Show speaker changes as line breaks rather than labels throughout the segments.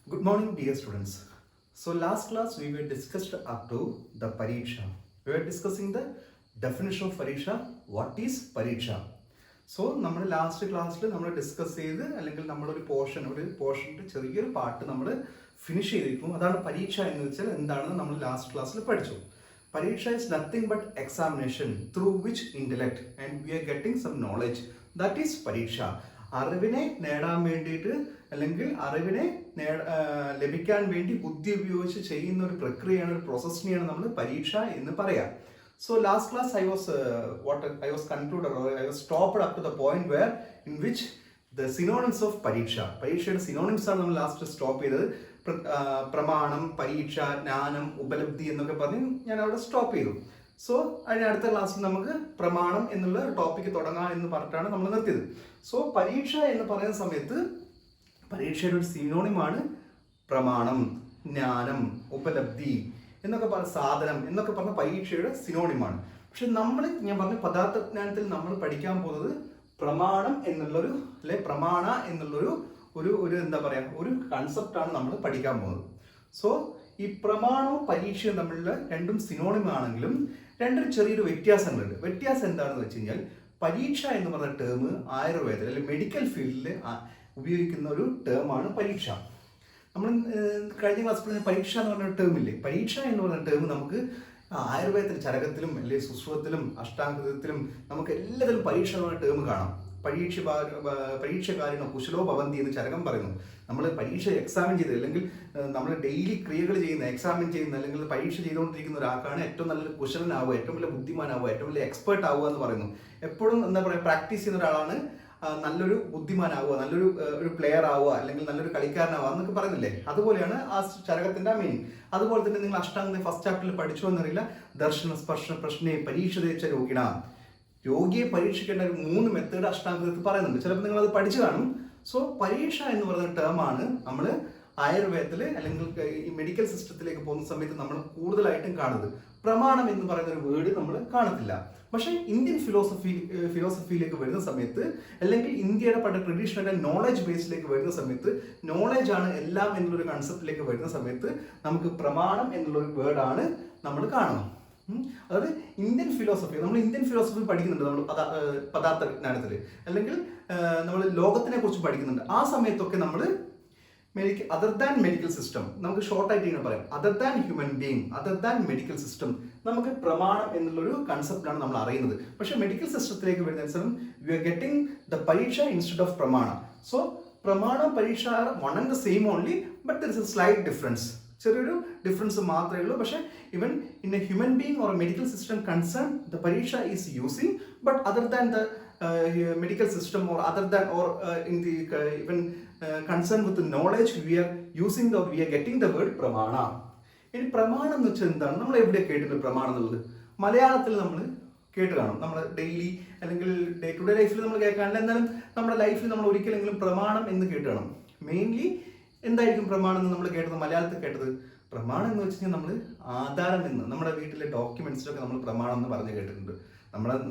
Good morning, dear students. So, last class we were discussed up to the Pariksha. We were discussing the definition of Pariksha. What is Pariksha? So നമ്മൾ last ക്ലാസ്സിൽ നമ്മൾ discuss ചെയ്ത് അല്ലെങ്കിൽ നമ്മളൊരു പോർഷൻ്റെ ചെറിയൊരു part നമ്മൾ finish ചെയ്തിരിക്കും. അതാണ് പരീക്ഷ എന്ന് വെച്ചാൽ എന്താണെന്ന് നമ്മൾ ലാസ്റ്റ് ക്ലാസ്സിൽ പഠിച്ചു. പരീക്ഷ is nothing but examination through which intellect and we are getting some knowledge. That is പരീക്ഷ. അറിവിനെ നേടാൻ വേണ്ടിയിട്ട് അല്ലെങ്കിൽ അറിവിനെ ലഭിക്കാൻ വേണ്ടി ബുദ്ധി ഉപയോഗിച്ച് ചെയ്യുന്ന ഒരു പ്രക്രിയയാണ്, ഒരു പ്രോസസ്സിനെയാണ് നമ്മൾ പരീക്ഷ എന്ന് പറയാം. So last class I was concluded or I was stopped up to the point where in which the synonyms of പരീക്ഷ, പരീക്ഷയുടെ സിനോണിംസ് ആണ് നമ്മൾ ലാസ്റ്റ് സ്റ്റോപ്പ് ചെയ്തത്. പ്രമാണം, പരീക്ഷ, ജ്ഞാനം, ഉപലബ്ധി എന്നൊക്കെ പറഞ്ഞ് ഞാൻ അവിടെ സ്റ്റോപ്പ് ചെയ്തു. സോ അതിന് അടുത്ത ക്ലാസ്സിൽ നമുക്ക് പ്രമാണം എന്നുള്ള ടോപ്പിക്ക് തുടങ്ങാം എന്ന് പറഞ്ഞിട്ടാണ് നമ്മൾ നിർത്തിയത്. സോ പരീക്ഷ എന്ന് പറയുന്ന സമയത്ത് പരീക്ഷയുടെ ഒരു സിനോണിമാണ് പ്രമാണം, ജ്ഞാനം, ഉപലബ്ധി എന്നൊക്കെ പറഞ്ഞ സാധനം എന്നൊക്കെ പറഞ്ഞ പരീക്ഷയുടെ സിനോണിമാണ്. പക്ഷെ ഞാൻ പറഞ്ഞ പദാർത്ഥജ്ഞാനത്തിൽ നമ്മൾ പഠിക്കാൻ പോകുന്നത് പ്രമാണം എന്നുള്ളൊരു പ്രമാണ എന്നുള്ളൊരു ഒരു എന്താ പറയുക ഒരു കൺസെപ്റ്റാണ് നമ്മൾ പഠിക്കാൻ പോകുന്നത്. സോ ഈ പ്രമാണവും പരീക്ഷയും തമ്മിലുള്ള രണ്ടും സിനോണിമാണെങ്കിലും രണ്ടും ചെറിയൊരു വ്യത്യാസങ്ങളുണ്ട്. വ്യത്യാസം എന്താണെന്ന് വെച്ച് കഴിഞ്ഞാൽ പരീക്ഷ എന്ന് പറഞ്ഞ ടേം ആയുർവേദത്തിൽ അല്ലെങ്കിൽ മെഡിക്കൽ ഫീൽഡിൽ ഉപയോഗിക്കുന്ന ഒരു ടേമാണ് പരീക്ഷ. നമ്മൾ കഴിഞ്ഞ ക്ലാസ്സിൽ പരീക്ഷ എന്ന് പറഞ്ഞ ടേം ഇല്ലേ, പരീക്ഷ എന്ന് പറഞ്ഞ ടേം നമുക്ക് ആയുർവേദത്തിൽ ചരകത്തിലും അല്ലെങ്കിൽ സുശ്രുതത്തിലും അഷ്ടാംഗത്തിലും നമുക്ക് എല്ലാത്തിലും പരീക്ഷ എന്ന് പറഞ്ഞ ടേം കാണാം. പരീക്ഷക്കാരിണോ കുശലോ ഭവന്തി എന്ന് ചരകം പറയുന്നു. നമ്മൾ പരീക്ഷ എക്സാമിൻ ചെയ്ത് അല്ലെങ്കിൽ നമ്മൾ ഡെയിലി ക്രിയകൾ ചെയ്യുന്ന എക്സാമിൻ ചെയ്യുന്ന അല്ലെങ്കിൽ പരീക്ഷ ചെയ്തുകൊണ്ടിരിക്കുന്ന ഒരാൾക്കാണ് ഏറ്റവും നല്ലൊരു കുശലനാവുക, ഏറ്റവും വലിയ ബുദ്ധിമാനാവുക, ഏറ്റവും വലിയ എക്സ്പേർട്ട് ആവുക എന്ന് പറയുന്നു. എപ്പോഴും എന്താ പറയുക പ്രാക്ടീസ് ചെയ്യുന്ന ഒരാളാണ് നല്ലൊരു ബുദ്ധിമാനാവുക, നല്ലൊരു പ്ലെയർ ആവുക അല്ലെങ്കിൽ നല്ലൊരു കളിക്കാരനാവുക എന്നൊക്കെ പറയുന്നില്ലേ. അതുപോലെയാണ് ആ ചരകത്തിന്റെ മീനിങ്. അതുപോലെ തന്നെ നിങ്ങൾ അഷ്ടാംഗ ഫസ്റ്റ് ചാപ്റ്ററിൽ പഠിച്ചു എന്നറിയില്ല. ദർശന സ്പർശ പ്രശ്നേ പരീക്ഷ രോഗിണ, രോഗിയെ പരീക്ഷിക്കേണ്ട ഒരു 3 മെത്തേഡ് അഷ്ടാംഗത്തിൽ പറയുന്നുണ്ട്. ചിലപ്പോൾ നിങ്ങൾ അത് പഠിച്ചു കാണും. സോ പരീക്ഷ എന്ന് പറയുന്ന ടേമാണ് നമ്മൾ ആയുർവേദത്തിൽ അല്ലെങ്കിൽ ഈ മെഡിക്കൽ സിസ്റ്റത്തിലേക്ക് പോകുന്ന സമയത്ത് നമ്മൾ കൂടുതലായിട്ടും കാണുന്നത്. പ്രമാണം എന്ന് പറയുന്ന ഒരു വേർഡ് നമ്മൾ കാണത്തില്ല. പക്ഷേ ഇന്ത്യൻ ഫിലോസഫിയിലേക്ക് വരുന്ന സമയത്ത് അല്ലെങ്കിൽ ഇന്ത്യയുടെ ട്രഡീഷണൽ നോളജ് ബേസിലേക്ക് വരുന്ന സമയത്ത് നോളജ് ആണ് എല്ലാം എന്നുള്ളൊരു കൺസെപ്റ്റിലേക്ക് വരുന്ന സമയത്ത് നമുക്ക് പ്രമാണം എന്നുള്ളൊരു വേർഡാണ് നമ്മൾ കാണുന്നത്. അതായത് ഇന്ത്യൻ ഫിലോസഫി പഠിക്കുന്നുണ്ട് നമ്മൾ പദാർത്ഥ വിജ്ഞാനത്തിൽ അല്ലെങ്കിൽ നമ്മൾ ലോകത്തിനെ കുറിച്ച് പഠിക്കുന്നുണ്ട്. ആ സമയത്തൊക്കെ നമ്മൾ അതർ ദാൻ മെഡിക്കൽ സിസ്റ്റം, നമുക്ക് ഷോർട്ടായിട്ട് ഇങ്ങനെ പറയാം, other than human being, other than medical system, നമുക്ക് പ്രമാണം എന്നുള്ളൊരു കൺസെപ്റ്റാണ് നമ്മൾ അറിയുന്നത്. പക്ഷേ മെഡിക്കൽ സിസ്റ്റത്തിലേക്ക് വരുന്ന അനുസരിച്ച് we are getting the pariksha instead of pramana. So pramanam pariksha are one and the same only, but there is a slight difference. ചെറിയൊരു ഡിഫറൻസ് മാത്രമേ ഉള്ളൂ. പക്ഷേ even in a human being or medical system concern the pariksha is using, but other than the medical system or other than or in the even concerned with the knowledge we are getting the word pramana. ഇനി പ്രമാണം എന്ന് വെച്ചാൽ എന്താണ്? നമ്മൾ എവിടെ കേട്ടിട്ടുണ്ട് പ്രമാണം എന്നുള്ളത്? മലയാളത്തിൽ നമ്മൾ കേട്ട് കാണും, നമ്മൾ ഡെയിലി അല്ലെങ്കിൽ ഡേ ടു ഡേ ലൈഫിൽ നമ്മൾ കേൾക്കാനില്ല, എന്നാലും നമ്മുടെ ലൈഫിൽ നമ്മൾ ഒരിക്കലെങ്കിലും പ്രമാണം എന്ന് കേട്ട് കാണും. മെയിൻലി എന്തായിരിക്കും പ്രമാണം എന്ന് നമ്മൾ കേട്ടത്, മലയാളത്തിൽ കേട്ടത്? പ്രമാണം എന്ന് വെച്ച് കഴിഞ്ഞാൽ നമ്മൾ ആധാരം എന്ന് നമ്മുടെ വീട്ടിലെ ഡോക്യുമെന്റ്സിലൊക്കെ നമ്മൾ പ്രമാണം എന്ന് പറഞ്ഞ് കേട്ടിട്ടുണ്ട്.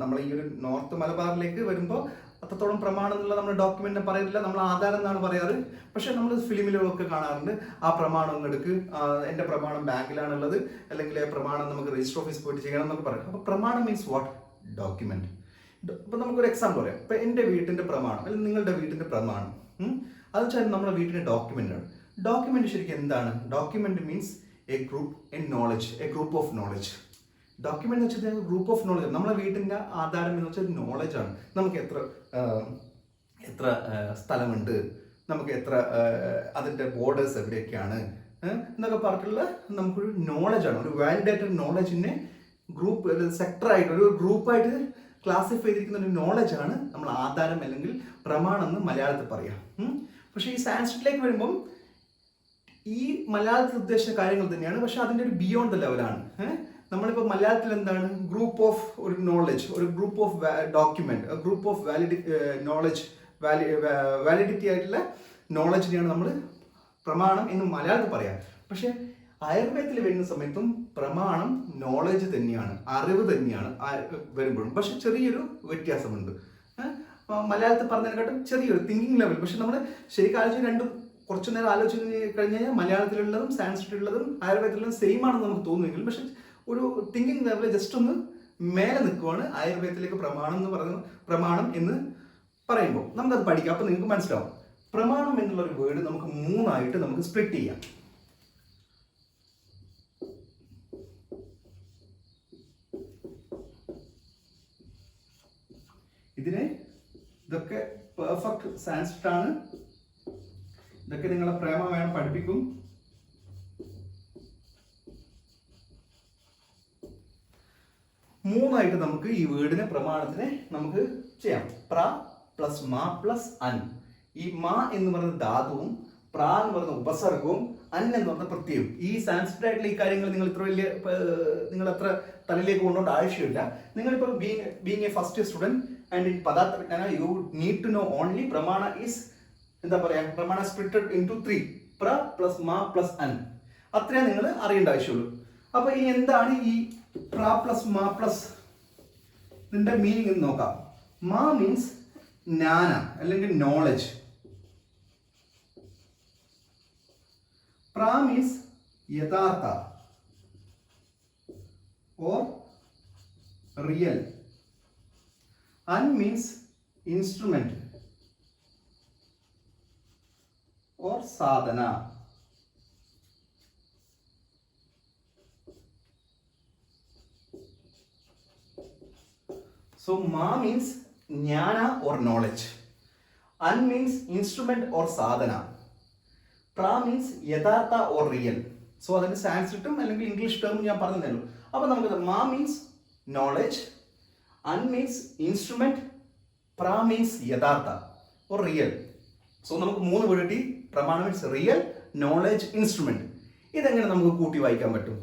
നമ്മൾ ഈ ഒരു നോർത്ത് മലബാറിലേക്ക് വരുമ്പോൾ അത്രത്തോളം പ്രമാണം എന്നുള്ള നമ്മുടെ ഡോക്യുമെന്റിനെ പറയില്ല, നമ്മൾ ആധാരം എന്നാണ് പറയാറ്. പക്ഷെ നമ്മൾ ഫിലിമിലൊക്കെ കാണാറുണ്ട്, ആ പ്രമാണം എടുക്ക്, എൻ്റെ പ്രമാണം ബാങ്കിലാണുള്ളത്, അല്ലെങ്കിൽ പ്രമാണം നമുക്ക് രജിസ്റ്റർ ഓഫീസ് പോയിട്ട് ചെയ്യണം എന്നൊക്കെ പറയും. അപ്പോൾ പ്രമാണം മീൻസ് വാട്ട്? ഡോക്യുമെന്റ്. ഇപ്പം നമുക്കൊരു എക്സാമ്പിൾ പറയാം. ഇപ്പം എൻ്റെ വീട്ടിൻ്റെ പ്രമാണം അല്ലെങ്കിൽ നിങ്ങളുടെ വീട്ടിൻ്റെ പ്രമാണം അത് വെച്ചാൽ നമ്മുടെ വീട്ടിൻ്റെ ഡോക്യുമെന്റ് ആണ്. ഡോക്യുമെന്റ് ശരിക്കും എന്താണ്? Document means A group of knowledge. Document എന്ന് വെച്ചാൽ ഗ്രൂപ്പ് ഓഫ് നോളജ്. നമ്മളെ വീട്ടിൻ്റെ ആധാരം എന്ന് വെച്ചാൽ നോളജ് ആണ്. നമുക്ക് എത്ര സ്ഥലമുണ്ട്, നമുക്ക് എത്ര അതിൻ്റെ ബോർഡേഴ്സ് എവിടെയൊക്കെയാണ് എന്നൊക്കെ പറഞ്ഞിട്ടുള്ള നമുക്കൊരു നോളജാണ്. ഒരു വാലിഡേറ്റഡ് നോളജിനെ സെക്ടറായിട്ട് ഒരു ഗ്രൂപ്പായിട്ട് ക്ലാസിഫൈ ചെയ്തിരിക്കുന്ന ഒരു നോളജാണ് നമ്മൾ ആധാരം അല്ലെങ്കിൽ പ്രമാണം എന്ന് മലയാളത്തിൽ പറയാം. പക്ഷേ ഈ സാൻസ്ക്രിറ്റിലേക്ക് വരുമ്പം ഈ മലയാളത്തിൽ ഉദ്ദേശിച്ച കാര്യങ്ങൾ തന്നെയാണ്, പക്ഷെ അതിൻ്റെ ഒരു ബിയോണ്ട് ദ ലെവലാണ്. നമ്മളിപ്പോൾ മലയാളത്തിൽ എന്താണ്? ഗ്രൂപ്പ് ഓഫ് ഒരു നോളജ്, ഒരു group of document, group of validity ആയിട്ടുള്ള നോളജിനെയാണ് നമ്മൾ പ്രമാണം എന്ന് മലയാളത്തിൽ പറയാം. പക്ഷെ ആയുർവേദത്തിൽ വരുന്ന സമയത്തും പ്രമാണം നോളജ് തന്നെയാണ്, അറിവ് തന്നെയാണ് വരുമ്പോഴും. പക്ഷെ ചെറിയൊരു വ്യത്യാസമുണ്ട്. മലയാളത്തിൽ പറഞ്ഞതിനെക്കാട്ടും ചെറിയൊരു തിങ്കിങ് ലെവൽ. പക്ഷെ നമ്മൾ ശരിക്കും ആലോചിച്ച് രണ്ടും കുറച്ചു നേരം ആലോചിച്ച് കഴിഞ്ഞ് കഴിഞ്ഞാൽ മലയാളത്തിലുള്ളതും സാൻസ്ക്രിറ്റിലുള്ളതും ആയുർവേദത്തിലുള്ളതും സെയിം ആണെന്ന് നമുക്ക് തോന്നുമെങ്കിലും പക്ഷെ ഒരു തിങ്കിങ് ലെവലിൽ ജസ്റ്റ് ഒന്ന് മേലെ നിൽക്കുവാണ് ആയുർവേദത്തിലേക്ക് പ്രമാണം എന്ന് പറയുമ്പോൾ നമുക്കത് പഠിക്കാം. അപ്പോൾ നിങ്ങൾക്ക് മനസ്സിലാവും. പ്രമാണം എന്നുള്ള ഒരു വേർഡ് നമുക്ക് 3 ആയിട്ട് നമുക്ക് സ്പ്ലിറ്റ് ചെയ്യാം. ഇതൊക്കെ പെർഫെക്റ്റ് സാൻസ്ക്രിറ്റ് ആണ്. ഇതൊക്കെ നിങ്ങളെ വേണം പഠിപ്പിക്കും. മൂന്നായിട്ട് നമുക്ക് ഈ വേർഡിനെ പ്രമാണത്തിനെ നമുക്ക് ചെയ്യാം. പ്ര പ്ലസ് മാ പ്ലസ് അൻ. ഈ മാ എന്ന് പറയുന്ന ധാതുവും പ്ര എന്ന് പറയുന്ന ഉപസർഗവും അൻ എന്ന് പറയുന്ന പ്രത്യയവും. ഈ സാൻസ്ക്രിറ്റ് ആയിട്ടുള്ള ഈ കാര്യങ്ങൾ നിങ്ങൾ അത്ര തലയിലേക്ക് കൊണ്ടുകൊണ്ട് ആവശ്യമില്ല. നിങ്ങളിപ്പോൾ being a first student and in padartha you need to know only pramana is എന്താ പറയാ, പ്രമാണ സ്പ്ലിറ്റഡ് ഇൻടു 3, പ്ര പ്ലസ് മാ പ്ലസ് അൻ. അത്രേ നിങ്ങൾ അറിയേണ്ട ആവശ്യമുള്ളൂ. അപ്പൊ ഈ എന്താണ് ഈ പ്ര പ്ലസ് മാ പ്ലസ് ഇതിന്റെ മീനിങ് എന്ന് നോക്കാം. മാ മീൻസ് ജ്ഞാന അല്ലെങ്കിൽ നോളജ്. പ്ര മീൻസ് യഥാർത്ഥ or real. An means instrument or sadhana. So ma means jnana or knowledge. An means instrument or sadhana. Pra means yathartha or real. So അതിന്റെ സാൻസ്ക്രിറ്റും അല്ലെങ്കിൽ ഇംഗ്ലീഷ് ടേമും ഞാൻ പറഞ്ഞു തരുന്നു. അപ്പോൾ നമുക്ക് മാ മീൻസ് നോളജ്, അൻ മീൻസ് ഇൻസ്ട്രുമെന്റ്, പ്ര മീൻസ് യഥാർത്ഥ ഓർ റിയൽ. സോ നമുക്ക് 3 വേർഡ്. പ്രമാണം മീൻസ് റിയൽ, നോളജ്, ഇൻസ്ട്രുമെന്റ്. ഇതെങ്ങനെ നമുക്ക് കൂട്ടി വായിക്കാൻ പറ്റും?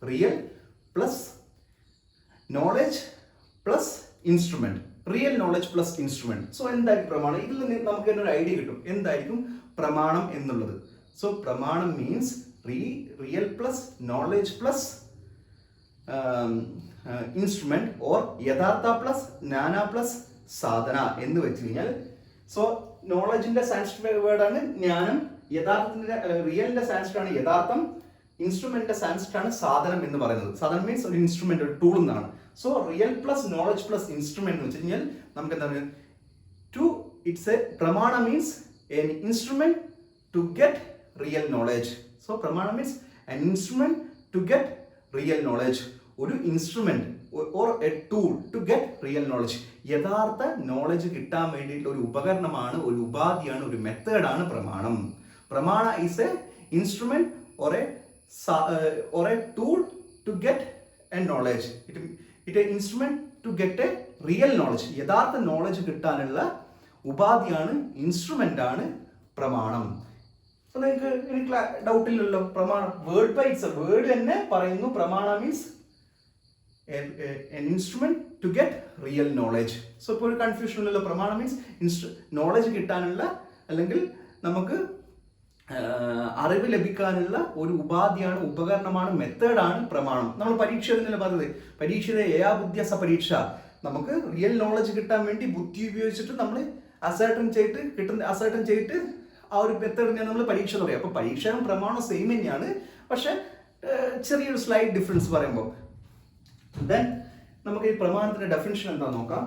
Real plus knowledge plus instrument, real knowledge plus instrument. So എന്തായിരിക്കും പ്രമാണം? ഇതിൽ നിന്ന് നമുക്ക് തന്നെ ഒരു ഐഡിയ കിട്ടും എന്തായിരിക്കും പ്രമാണം എന്നുള്ളത്. സോ പ്രമാണം means real plus knowledge plus instrument or യഥാർത്ഥ പ്ലസ് ജ്ഞാന പ്ലസ് സാധന എന്ന് വെച്ച് കഴിഞ്ഞാൽ, സോ നോളജിന്റെ സാൻസ്ക്രിറ്റ് വേർഡാണ് ജ്ഞാനം, യഥാർത്ഥത്തിന്റെ റിയലിന്റെ സാൻസ്ക്രിറ്റ് ആണ് യഥാർത്ഥം, ഇൻസ്ട്രുമെന്റിന്റെ സാൻസ്ക്രിറ്റ് ആണ് സാധനം എന്ന് പറയുന്നത്. സാധനം മീൻസ് ഒരു ഇൻസ്ട്രുമെന്റ്, ഒരു ടൂൾ എന്നാണ്. So real plus knowledge plus instrument എന്ന് വെച്ച് കഴിഞ്ഞാൽ നമുക്ക് എന്താണ് it's a pramana means an instrument to get real knowledge. So pramana means an instrument to get real knowledge. ഒരു instrument or a tool to get real knowledge. യഥാർത്ഥ knowledge കിട്ടാൻ വേണ്ടിയിട്ടുള്ള ഒരു ഉപകരണമാണ്, ഒരു ഉപാധിയാണ്, ഒരു മെത്തേഡാണ് പ്രമാണം. പ്രമാണ is a instrument or a tool to get a knowledge. It a instrument to get a real knowledge. യഥാർത്ഥ നോളജ് കിട്ടാനുള്ള ഉപാധിയാണ്, ഇൻസ്ട്രുമെന്റ് ആണ് പ്രമാണം. അപ്പൊ നിങ്ങൾക്ക് എനിക്ക് ഡൗട്ടില്ലല്ലോ. പ്രമാണം വേർഡ് ബൈ ഇറ്റ്സ് വേർഡ് തന്നെ പറയുന്നു. പ്രമാണ means an instrument to get real knowledge. So ഇപ്പോൾ ഒരു കൺഫ്യൂഷൻ ഉണ്ടല്ലോ. പ്രമാണം മീൻസ് നോളജ് കിട്ടാനുള്ള അല്ലെങ്കിൽ നമുക്ക് അറിവ് ലഭിക്കാനുള്ള ഒരു ഉപാധിയാണ്, ഉപകരണമാണ്, മെത്തേഡാണ് പ്രമാണം. നമ്മൾ പരീക്ഷ എന്നല്ലേ പറഞ്ഞത്, പരീക്ഷയുടെ ഏയാബുദ്ധ്യാസ പരീക്ഷ. നമുക്ക് റിയൽ നോളജ് കിട്ടാൻ വേണ്ടി ബുദ്ധി ഉപയോഗിച്ചിട്ട് നമ്മൾ അസർട്ടൻ ചെയ്തിട്ട് ആ ഒരു മെത്തേഡിനെ നമ്മൾ പരീക്ഷ എന്ന് പറയും. അപ്പോൾ പരീക്ഷയും പ്രമാണം സെയിം തന്നെയാണ്, പക്ഷെ ചെറിയൊരു സ്ലൈറ്റ് ഡിഫറൻസ് പറയുമ്പോൾ. ദെൻ നമുക്ക് ഈ പ്രമാണത്തിന്റെ ഡെഫിനിഷൻ എന്താ നോക്കാം.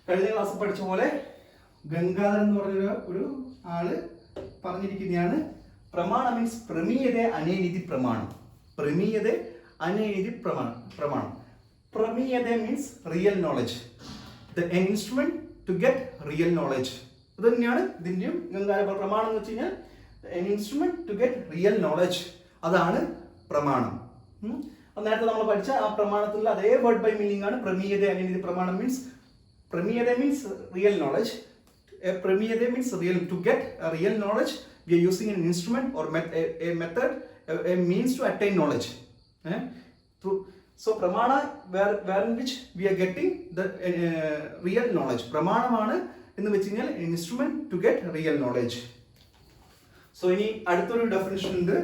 കഴിഞ്ഞ ക്ലാസ് പഠിച്ച പോലെ ഗംഗാധരൻ എന്ന് പറഞ്ഞ ഒരു ആള് പറഞ്ഞിരിക്കുന്നതാണ് പ്രമാണ മീൻസ് പ്രമീയതേ അനേനിധി പ്രമാണം. പ്രമീയതേ അനേനിധി പ്രമാണം. പ്രമീയതേ means real knowledge, an instrument to get real knowledge. അത് തന്നെയാണ് ഇതിന്റെയും ഗംഗാധര പ്രമാണം എന്ന് വെച്ച് കഴിഞ്ഞാൽ an instrument to get real knowledge. അതാണ് പ്രമാണം. നേരത്തെ നമ്മൾ പഠിച്ച ആ പ്രമാണത്തിലുള്ള അതേ വേർഡ് ബൈ മീനിങ് ആണ് പ്രമീയതേ അനേനിധി പ്രമാണം. മീൻസ് പ്രമീയത means real knowledge, a premiere means real. To get a real knowledge, we are using an instrument or a method, a means to attain knowledge. Through so pramana, where in which we are getting the real knowledge. Pramanamana എന്ന് വെച്ച് കഴിഞ്ഞാൽ instrument to get real knowledge. So ഇനി അടുത്തൊരു definition ഉണ്ട്.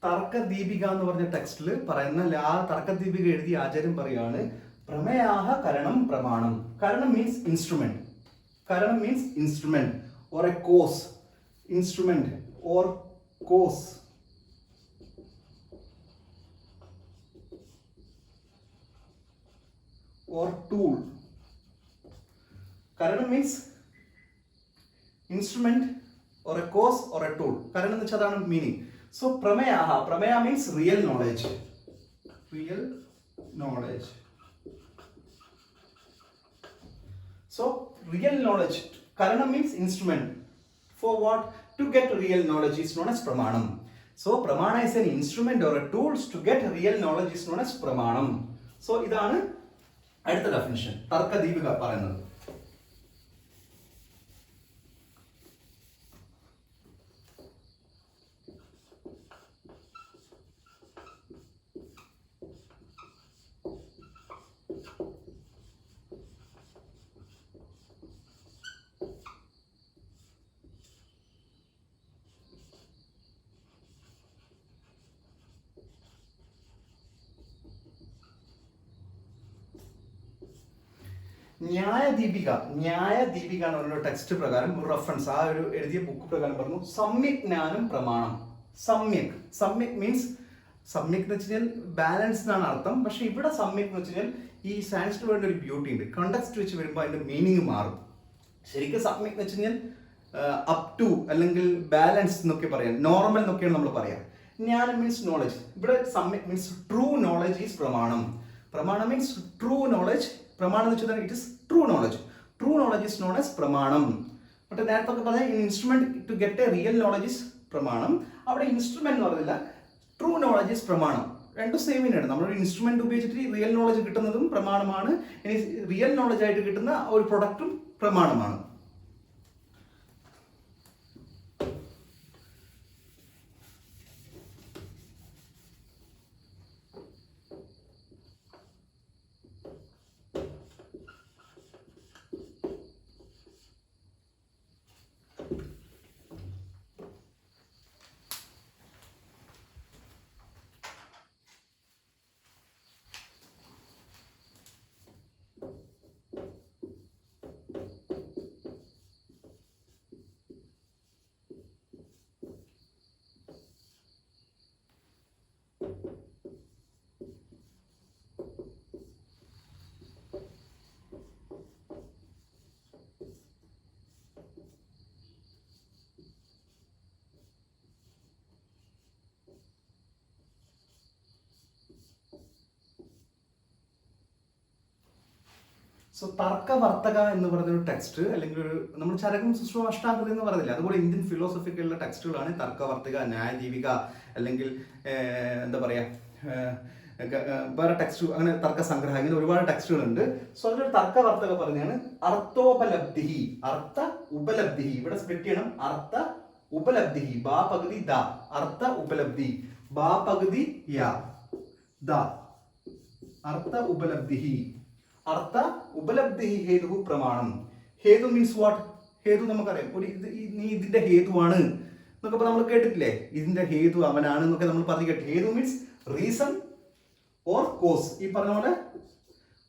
തർക്കദീപിക എന്ന് പറഞ്ഞ ടെക്സ്റ്റിൽ പറയുന്ന ആ തർക്കദീപിക എഴുതിയ ആചാര്യം പറയാണ് പ്രമേയാഹ കരണം പ്രമാണം. കരണം മീൻസ് ഇൻസ്ട്രുമെന്റ്. കരണം means instrument or a cause. Instrument or cause. or tool. Karanam means instrument or a cause or a tool. Karanam എന്ന് വെച്ചാൽ അതാണ് meaning. So prameyaha, prameya means real knowledge. Real knowledge. So real knowledge. Karanam means instrument. For what? To get real knowledge is known as pramanam. So pramana is an instrument or a tools to get real knowledge is known as pramanam. So ഇതാണ് അടുത്ത definition തർക്കദീപിക പറയുന്നത്. ന്യായദീപിക എന്ന് പറഞ്ഞ text പ്രകാരം ഒരു reference ആ ഒരു എഴുതിയ ബുക്ക് പ്രകാരം പറഞ്ഞു സമ്യക് ജ്ഞാനം പ്രമാണം. സമ്യക് മീൻസ് സമ്യക് എന്ന് വെച്ച് കഴിഞ്ഞാൽ ബാലൻസ് എന്നാണ് അർത്ഥം. പക്ഷെ ഇവിടെ സമ്യക് എന്ന് വെച്ച് കഴിഞ്ഞാൽ ഈ സയൻസിന് വേണ്ട ഒരു ബ്യൂട്ടി ഉണ്ട്. കണ്ടക്സ്റ്റ് വെച്ച് വരുമ്പോൾ അതിന്റെ മീനിങ് മാറും. ശരിക്കും സമ്യക് എന്ന് വെച്ച് കഴിഞ്ഞാൽ അപ് ടു അല്ലെങ്കിൽ ബാലൻസ് എന്നൊക്കെ പറയാം, നോർമൽ എന്നൊക്കെയാണ് നമ്മൾ പറയാം. ജ്ഞാനം മീൻസ് നോളജ്. ഇവിടെ സമ്യക് മീൻസ് ട്രൂ നോളജ് ഈസ് പ്രമാണം. പ്രമാണം മീൻസ് ട്രൂ നോളജ്. പ്രമാണം എന്ന് വെച്ചാൽ it is true knowledge. True knowledge is known as പ്രമാണം. പക്ഷെ നേരത്തെ പറഞ്ഞ instrument to get a real knowledge is പ്രമാണം. അവിടെ ഇൻസ്ട്രുമെന്റ് എന്ന് പറഞ്ഞില്ല, ട്രൂ നോളജ് ഇസ് പ്രമാണം. രണ്ടും സെയിം തന്നെയാണ്. നമ്മളൊരു ഇൻസ്ട്രുമെന്റ് ഉപയോഗിച്ചിട്ട് റിയൽ നോളജ് കിട്ടുന്നതും പ്രമാണമാണ്. ഇനി റിയൽ നോളജ് ആയിട്ട് കിട്ടുന്ന ഒരു പ്രൊഡക്റ്റും പ്രമാണമാണ്. സോ തർക്കവർത്തക എന്ന് പറഞ്ഞൊരു ടെക്സ്റ്റ് അല്ലെങ്കിൽ ഒരു നമ്മൾ ചരകം സുശ്രമ അഷ്ടാംഗത എന്ന് പറഞ്ഞില്ല, അതുപോലെ ഇന്ത്യൻ ഫിലോസഫിക്കുള്ള ടെക്സ്റ്റുകളാണ് തർക്കവർത്തക, ന്യായദീപിക അല്ലെങ്കിൽ എന്താ പറയുക വേറെ ടെക്സ്റ്റ്, അങ്ങനെ തർക്കസംഗ്രഹം, ഇങ്ങനെ ഒരുപാട് ടെക്സ്റ്റുകളുണ്ട്. സോ അതിലൊരു തർക്കവർത്തക പറഞ്ഞാണ് അർത്ഥോപലബ്ധി. അർത്ഥ ഉപലബ്ധി ഇവിടെ സ്പ്ലിറ്റ് ചെയ്യണം. അർത്ഥ ഉപലബ്ധി ബാ പകുതി ദ. അർത്ഥ ഉപലബ്ധി ബാ പകുതി യ ദ. അർത്ഥ ഉപലബ്ധി. അർത്ഥ ഉപലബ്ധി ഹേതു പ്രമാണം. ഹേതു മീൻസ് വാട്ട്? ഹേതു നമുക്കറിയാം. ഒരു നീ ഇതിന്റെ ഹേതുവാണ് എന്നൊക്കെ നമ്മൾ കേട്ടിട്ടില്ലേ? ഇതിന്റെ ഹേതു അവനാണ് എന്നൊക്കെ നമ്മൾ പറഞ്ഞു കേട്ടു. ഹേതു മീൻസ് റീസൺ ഓർ കോസ്. ഈ പറഞ്ഞ പോലെ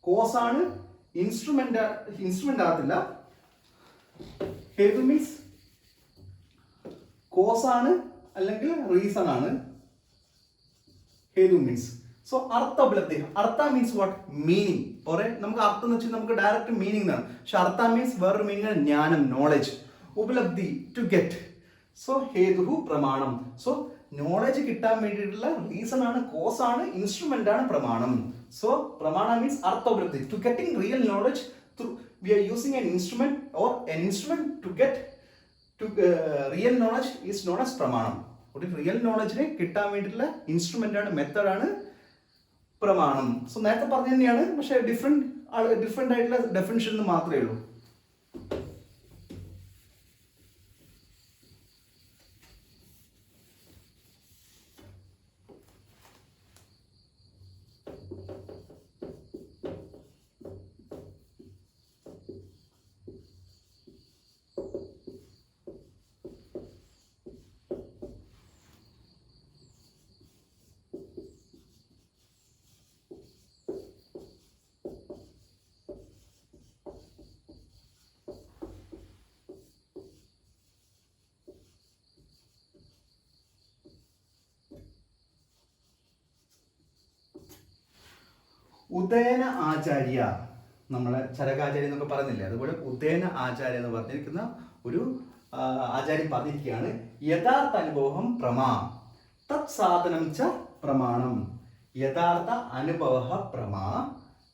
കോസ് ആണ്, ഇൻസ്ട്രുമെന്റ് ആകത്തില്ല. ഹേതു മീൻസ് കോസ് ആണ് അല്ലെങ്കിൽ റീസൺ ആണ്. ഹേതു മീൻസ് സോ അർത്ഥ ഉപലബ്ധി. അർത്ഥ മീൻസ് വാട്ട്? മീനിങ്. ഓറെ നമുക്ക് അർത്ഥം എന്ന് വെച്ചാൽ നമുക്ക് ഡയറക്റ്റ് മീനിങ് ആണ്. പക്ഷെ അർത്ഥ മീൻസ് വേറൊരു മീനിങ് ആണ് ജ്ഞാനം, നോളജ്. ഉപലബ്ധി ടു ഗെറ്റ്. സോ ഹേതുഹു പ്രമാണം. സോ നോളജ് കിട്ടാൻ വേണ്ടിയിട്ടുള്ള റീസൺ ആണ്, കോസ് ആണ്, ഇൻസ്ട്രുമെന്റ് ആണ് പ്രമാണം. സോ പ്രമാണ മീൻസ് അർത്ഥവൃത്തി. To getting real knowledge we are using an instrument or an instrument to get to real knowledge is known as pramanam. ഒരു റിയൽ നോളജിനെ കിട്ടാൻ വേണ്ടിയിട്ടുള്ള ഇൻസ്ട്രുമെന്റ് ആണ്, മെത്തേഡ് ആണ് പ്രമാണം. സോ നേരത്തെ പറഞ്ഞു തന്നെയാണ്, പക്ഷേ ഡിഫറെന്റ് ആയിട്ടുള്ള ഡെഫിനിഷൻ എന്ന് മാത്രമേ ഉള്ളൂ. ഉദയന ആചാര്യ, നമ്മളെ ചരകാചാര്യ എന്നൊക്കെ പറഞ്ഞില്ലേ, അതുപോലെ ഉദയന ആചാര്യ എന്ന് പറഞ്ഞിരിക്കുന്ന ഒരു ആചാര്യൻ പറഞ്ഞിരിക്കുകയാണ്, യഥാർത്ഥ അനുഭവം പ്രമാ തത് സാധനം ച പ്രമാണം. യഥാർത്ഥ അനുഭവ പ്രമാ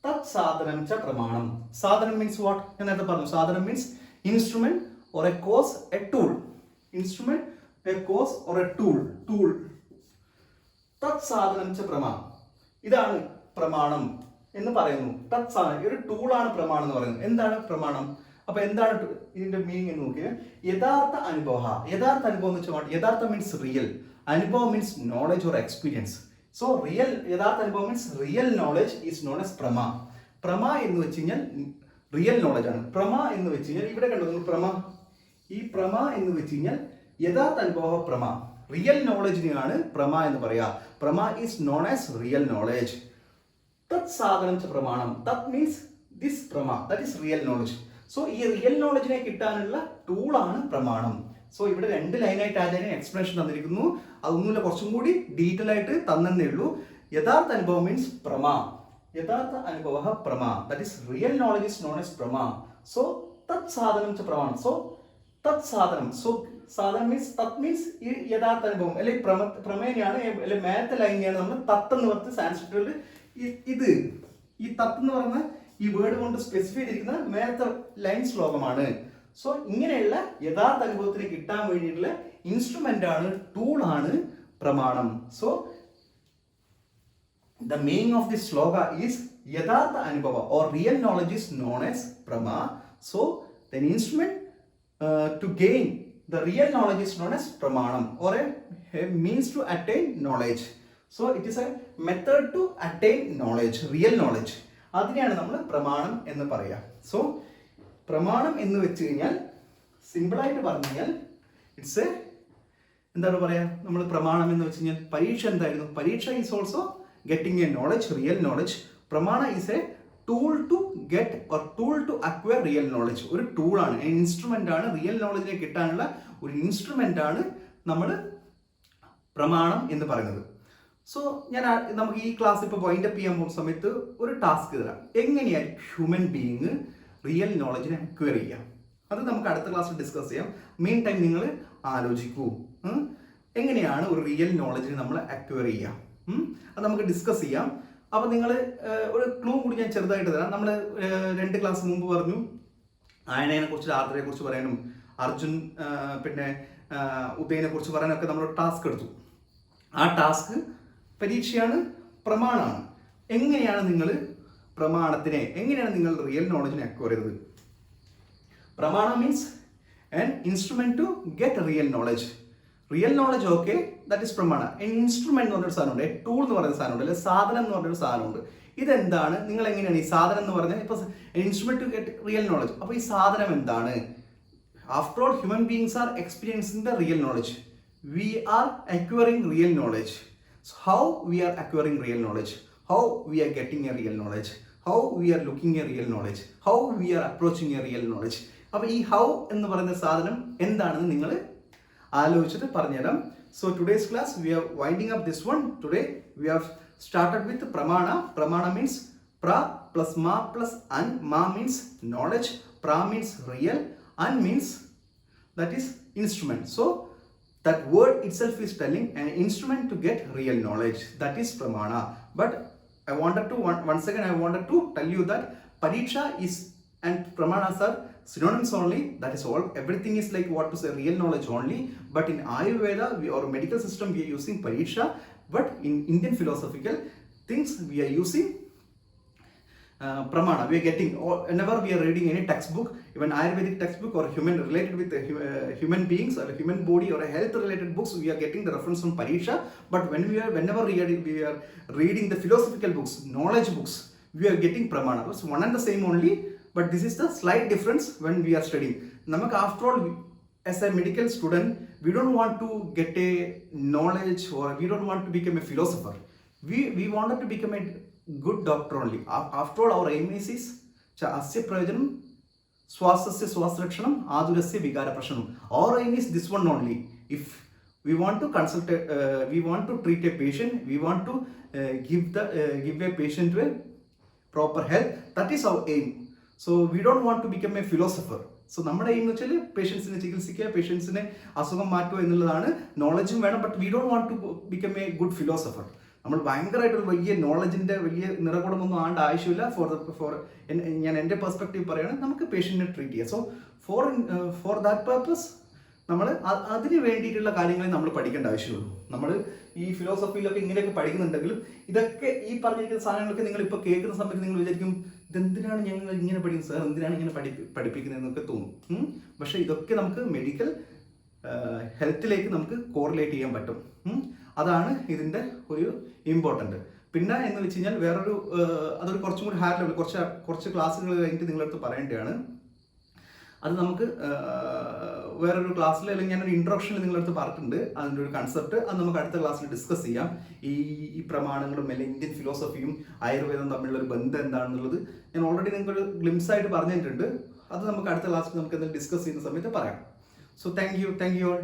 തത് സാധനം ച പ്രമാണം. സാധനം മീൻസ് വാട്ട്? ഞാൻ നേരത്തെ പറഞ്ഞു, സാധനം means instrument or a cause, a tool. Instrument, a cause or a tool. തത് സാധനം ച പ്രമാ, ഇതാണ് പ്രമാണം എന്ന് പറയുന്നു. ഒരു ടൂളാണ് പ്രമാണം എന്ന് പറയുന്നത്. എന്താണ് പ്രമാണം? അപ്പൊ എന്താണ് ഇതിന്റെ മീനിങ് എന്ന് നോക്കിയാൽ, യഥാർത്ഥ അനുഭവ. യഥാർത്ഥ അനുഭവം എന്ന് വെച്ചാൽ യഥാർത്ഥ മീൻസ് റിയൽ, അനുഭവം means knowledge or experience. So real, യഥാർത്ഥ അനുഭവം means real knowledge is known as prama. പ്രമാ എന്ന് വെച്ച് കഴിഞ്ഞാൽ റിയൽ നോളജ് ആണ്. പ്രമാ എന്ന് വെച്ച് കഴിഞ്ഞാൽ ഇവിടെ കണ്ടു നിങ്ങൾ പ്രമാ, ഈ പ്രമാ എന്ന് വെച്ച് കഴിഞ്ഞാൽ യഥാർത്ഥ അനുഭവ പ്രമാ, റിയൽ നോളജിനെയാണ് പ്രമാ എന്ന് പറയാ. Prama is known as real knowledge. തത് സാധനം ച പ്രമാണം. തത് means this prama, that is real knowledge. So ഈ റിയൽ നോളജിനെ കിട്ടാനുള്ള ടൂളാണ് പ്രമാണം. സോ ഇവിടെ 2 ലൈനായിട്ട് ആചാര്യൻ എക്സ്പ്ലനേഷൻ തന്നിരിക്കുന്നു. അതൊന്നുമില്ല, കുറച്ചും കൂടി ഡീറ്റെയിൽ ആയിട്ട് തന്നേ ഉള്ളൂ. യഥാർത്ഥ അനുഭവം മീൻസ് പ്രമാ. യഥാർത്ഥ അനുഭവ പ്രമാ, that is real knowledge is known as prama. So തത് സാധനം ച പ്രമാണം. സോ തത് സാധനം, സോ സാധനം മീൻസ് തത് മീൻസ് ഈ യഥാർത്ഥ അനുഭവം, അല്ലെങ്കിൽ പ്രമേയാണ്, അല്ലെങ്കിൽ മേലത്തെ ലൈനെയാണ് നമ്മൾ തത്ത് എന്ന് പറഞ്ഞ് സാൻസ്ക്രിറ്റിൽ ഇത് ഈ തത്ത് എന്ന് പറയുന്ന ഈ വേർഡ് കൊണ്ട് സ്പെസിഫൈ ചെയ്തിരിക്കുന്ന മേലത്തെ ലൈൻ ശ്ലോകമാണ്. സോ ഇങ്ങനെയുള്ള യഥാർത്ഥ അനുഭവത്തിന് കിട്ടാൻ വേണ്ടിയിട്ടുള്ള ഇൻസ്ട്രുമെന്റ് ആണ്, ടൂൾ ആണ് പ്രമാണം. So the meaning of this shloka is yathartha anubhava or real knowledge is known as prama. So the instrument to gain the real knowledge is known as pramanam or a means to attain knowledge. So it is a method to attain knowledge, real knowledge. അതിനെയാണ് നമ്മൾ പ്രമാണം എന്ന് പറയുക. So പ്രമാണം എന്ന് വെച്ച് കഴിഞ്ഞാൽ സിമ്പിളായിട്ട് പറഞ്ഞു കഴിഞ്ഞാൽ ഇറ്റ്സ് എ, എന്താണ് പറയുക, നമ്മൾ പ്രമാണം എന്ന് വെച്ച് കഴിഞ്ഞാൽ പരീക്ഷ എന്തായിരുന്നു? പരീക്ഷ is also getting a knowledge, real knowledge. Pramana is a tool to get or tool to acquire real knowledge. ഒരു ടൂളാണ്, ഇൻസ്ട്രുമെന്റ് ആണ്, റിയൽ നോളജിനെ കിട്ടാനുള്ള ഒരു ഇൻസ്ട്രുമെന്റ് ആണ് നമ്മൾ പ്രമാണം എന്ന് പറയുന്നത്. സോ നമുക്ക് ഈ ക്ലാസ് ഇപ്പോൾ വൈൻഡ് അപ്പ് ചെയ്യാൻ പോകുന്ന സമയത്ത് ഒരു ടാസ്ക് തരാം. എങ്ങനെയാണ് ഹ്യൂമൻ ബീയിങ് റിയൽ നോളജിനെ അക്വയർ ചെയ്യാം? അത് നമുക്ക് അടുത്ത ക്ലാസ്സിൽ ഡിസ്കസ് ചെയ്യാം. മെയിൻ ടൈം നിങ്ങൾ ആലോചിക്കൂ, എങ്ങനെയാണ് ഒരു റിയൽ നോളജിനെ നമ്മൾ അക്വയർ ചെയ്യാം. അത് നമുക്ക് ഡിസ്കസ് ചെയ്യാം. അപ്പോൾ നിങ്ങൾ ഒരു ക്ലൂ കൂടി ഞാൻ ചെറുതായിട്ട് തരാം. നമ്മൾ 2 ക്ലാസ് മുമ്പ് പറഞ്ഞു ആയനയെ കുറിച്ച്, ആർദ്രയെ കുറിച്ച് പറയാനും, അർജുൻ പിന്നെ ഉദയനെ കുറിച്ച് പറയാനൊക്കെ നമ്മൾ ടാസ്ക് എടുത്തു. ആ ടാസ്ക് പരീക്ഷയാണ്, പ്രമാണമാണ്. എങ്ങനെയാണ് നിങ്ങൾ പ്രമാണത്തിനെ, എങ്ങനെയാണ് നിങ്ങൾ റിയൽ നോളജിനെ അക്വയർ ചെയ്തത്? പ്രമാണ means an instrument to get real knowledge. Real knowledge okay, that is പ്രമാണ. ഇൻസ്ട്രുമെന്റ് എന്ന് പറഞ്ഞൊരു സാധനമുണ്ട്, ടൂൾ എന്ന് പറയുന്ന സാധനമുണ്ട്, അല്ലെങ്കിൽ സാധനം എന്ന് പറഞ്ഞൊരു സാധനമുണ്ട്. ഇതെന്താണ്? നിങ്ങൾ എങ്ങനെയാണ് ഈ സാധനം എന്ന് പറഞ്ഞാൽ, ഇപ്പോൾ instrument to get real knowledge, അപ്പോൾ ഈ സാധനം എന്താണ്? After all human beings are experiencing the real knowledge. We are acquiring real knowledge. How we are acquiring real knowledge? How we are getting a real knowledge? How we are looking a real knowledge? How we are approaching a real knowledge? അപ്പോൾ ഈ how എന്ന് പറയുന്ന സാധനം എന്താണെന്ന് നിങ്ങൾ ആലോചിച്ചിട്ട് പറഞ്ഞുതരാം. So today's class we are winding up this one. Today we have started with pramana. Pramana means pra plus ma plus an. Ma means knowledge, pra means real, an means that is instrument. So That word itself is telling an instrument to get real knowledge. That is pramana. But I wanted to once again I wanted to tell you that pariksha is and pramanas are synonyms only. That is all. Everything is like what to say real knowledge only. But in Ayurveda or medical system we are using pariksha. But in Indian philosophical things we are using pramana. We are getting, or whenever we are reading any textbook, even Ayurvedic textbook or human related with human beings or human body or a health related books, we are getting the reference from pariksha. But whenever we are reading the philosophical books, knowledge books, we are getting pramana. It's one and the same only, but this is the slight difference when we are studying. Namak, after all, as a medical student, we don't want to get a knowledge, or we don't want to become a philosopher. We wanted to become a good doctor only. After all, our aim is asya prayojanam swasasya swasrakshanam adurasya vigara prashanam. Our aim is this one only. If we want to consult we want to treat a patient, we want to give a patient to a proper health, that is our aim. So we don't want to become a philosopher. So നമ്മുടെ aim എന്ന് വെച്ചാൽ പേഷ്യൻസിനെ ചികിത്സിക്കുക, പേഷ്യൻസിനെ അസുഖം മാറ്റുക എന്നുള്ളതാണ്. നോളജും വേണം, but we don't want to become a good philosopher. നമ്മൾ ഭയങ്കരമായിട്ടൊരു വലിയ നോളജിൻ്റെ വലിയ നിറകുടമൊന്നും ആണ്ട് ആവശ്യമില്ല. ഞാൻ എൻ്റെ പെർസ്പെക്റ്റീവ് പറയുകയാണെങ്കിൽ നമുക്ക് പേഷ്യൻറ്റിനെ ട്രീറ്റ് ചെയ്യാം. സോ ഫോർ ദാറ്റ് പർപ്പസ് നമ്മൾ അതിന് വേണ്ടിയിട്ടുള്ള കാര്യങ്ങളെ നമ്മൾ പഠിക്കേണ്ട ആവശ്യമുള്ളൂ. നമ്മൾ ഈ ഫിലോസഫിയിലൊക്കെ ഇങ്ങനെയൊക്കെ പഠിക്കുന്നുണ്ടെങ്കിലും ഇതൊക്കെ ഈ പറഞ്ഞിരിക്കുന്ന സാധനങ്ങളൊക്കെ നിങ്ങൾ ഇപ്പോൾ കേൾക്കുന്ന സമയത്ത് നിങ്ങൾ വിചാരിക്കും ഇതെന്തിനാണ് ഞങ്ങൾ ഇങ്ങനെ പഠിക്കുന്നത് സാർ, എന്തിനാണ് ഇങ്ങനെ പഠിപ്പിക്കുന്നതെന്നൊക്കെ തോന്നും. പക്ഷേ ഇതൊക്കെ നമുക്ക് മെഡിക്കൽ ഹെൽത്തിലേക്ക് നമുക്ക് കോറിലേറ്റ് ചെയ്യാൻ പറ്റും. അതാണ് ഇതിൻ്റെ ഒരു ഇമ്പോർട്ടൻറ്റ്. പിന്നെ എന്ന് വെച്ച് കഴിഞ്ഞാൽ വേറൊരു അതൊരു കുറച്ചും കൂടി ഹയർ ലെവൽ കുറച്ച് ക്ലാസ്സുകൾ കഴിഞ്ഞിട്ട് നിങ്ങളടുത്ത് പറയേണ്ടതാണ്. അത് നമുക്ക് വേറൊരു ക്ലാസ്സിൽ, അല്ലെങ്കിൽ ഞാനൊരു ഇൻട്രൊഡക്ഷനിൽ നിങ്ങളടുത്ത് പറഞ്ഞിട്ടുണ്ട് അതിൻ്റെ ഒരു കൺസെപ്റ്റ്. അത് നമുക്ക് അടുത്ത ക്ലാസ്സിൽ ഡിസ്കസ് ചെയ്യാം. ഈ പ്രമാണങ്ങളും അല്ലെങ്കിൽ ഇന്ത്യൻ ഫിലോസഫിയും ആയുർവേദം തമ്മിലുള്ള ഒരു ബന്ധം എന്താണെന്നുള്ളത് ഞാൻ ഓൾറെഡി നിങ്ങൾക്കൊരു ഗ്ലിംസ് ആയിട്ട് പറഞ്ഞിട്ടുണ്ട്. അത് നമുക്ക് അടുത്ത ക്ലാസ്സിൽ നമുക്ക് എന്തെങ്കിലും ഡിസ്കസ് ചെയ്യുന്ന സമയത്ത് പറയാം. So thank you all.